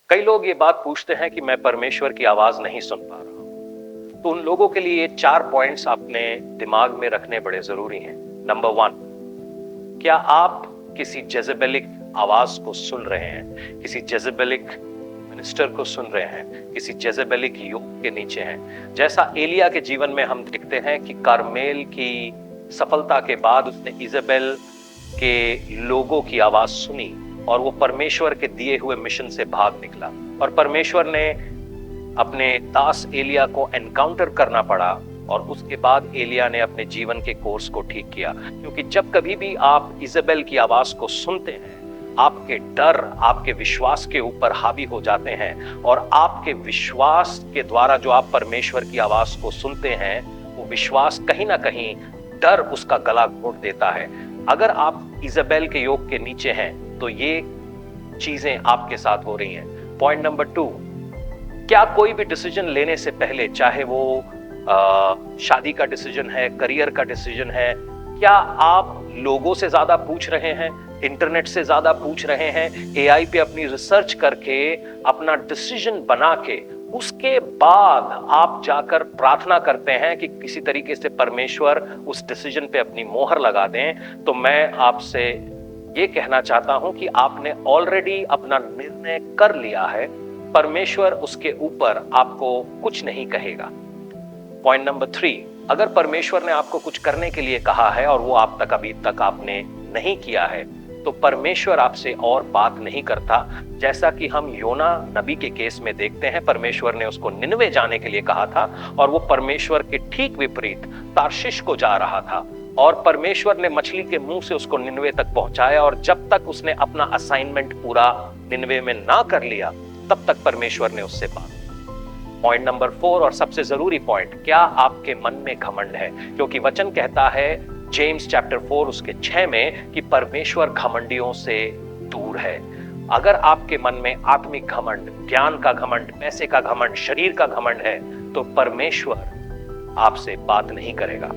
कई लोग ये बात पूछते हैं कि मैं परमेश्वर की आवाज नहीं सुन पा रहा हूं। तो उन लोगों के लिए 4 पॉइंट्स अपने दिमाग में रखने बड़े जरूरी हैं। नंबर 1, क्या आप किसी जेजेबेलिक आवाज को सुन रहे हैं? किसी जेजेबेलिक मिनिस्टर को सुन रहे हैं? किसी जेजेबेलिक योग के नीचे हैं? जैसा एलिया के जीवन में हम देखते हैं कि कारमेल की सफलता के बाद उसने इजेबेल के लोगों की आवाज सुनी और वो परमेश्वर के दिए हुए मिशन से भाग निकला और परमेश्वर ने अपने दास एलिया को एनकाउंटर करना पड़ा और उसके बाद एलिया ने अपने जीवन के कोर्स को ठीक किया। क्योंकि जब कभी भी आप इजेबेल की आवाज को सुनते हैं, आपके डर आपके विश्वास के ऊपर हावी हो जाते हैं और आपके विश्वास के द्वारा जो आप परमेश्वर की आवाज को सुनते हैं, वो विश्वास कहीं ना कहीं डर उसका गला घोट देता है। अगर आप इजेबेल के योग के नीचे हैं तो ये चीजें आपके साथ हो रही हैं। पॉइंट नंबर 2, क्या कोई भी डिसीजन लेने से पहले, चाहे वो शादी का डिसीजन है, करियर का डिसीजन है, क्या आप लोगों से ज्यादा पूछ रहे हैं, इंटरनेट से ज्यादा पूछ रहे हैं, एआई पे अपनी रिसर्च करके अपना डिसीजन बना के उसके बाद आप जाकर प्रार्थना करते हैं कि किसी तरीके से परमेश्वर उस डिसीजन पे अपनी मोहर लगा दें? तो मैं आपसे ये कहना चाहता हूं कि आपने ऑलरेडी अपना निर्णय कर लिया है, परमेश्वर उसके ऊपर आपको कुछ नहीं कहेगा। पॉइंट नंबर 3, अगर परमेश्वर ने आपको कुछ करने के लिए कहा है और वो आप तक अभी तक आपने नहीं किया है, तो परमेश्वर आपसे और बात नहीं करता। जैसा कि हम योना नबी के केस में देखते हैं, परमेश्वर ने उसको निनवे जाने के लिए कहा था और वो परमेश्वर के ठीक विपरीत तार्शिश को जा रहा था और परमेश्वर ने मछली के मुंह से उसको निनवे तक पहुंचाया और जब तक उसने अपना असाइनमेंट पूरा निनवे में ना कर लिया, तब तक परमेश्वर ने उससे बात। पॉइंट नंबर 4 और सबसे जरूरी पॉइंट, क्या आपके मन में घमंड है? क्योंकि वचन कहता है जेम्स चैप्टर 4 उसके 6 में कि परमेश्वर घमंडियों से दूर है। अगर आपके मन में आत्मिक घमंड, ज्ञान का घमंड, पैसे का घमंड, शरीर का घमंड है, तो परमेश्वर आपसे बात नहीं करेगा।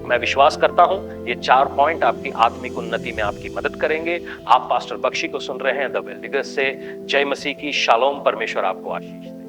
मैं विश्वास करता हूं ये 4 पॉइंट आपकी आत्मिक उन्नति में आपकी मदद करेंगे। आप पास्टर बख्शी को सुन रहे हैं द वेल डिगर्स से। जय मसीह की, शालोम। परमेश्वर आपको आशीष दे।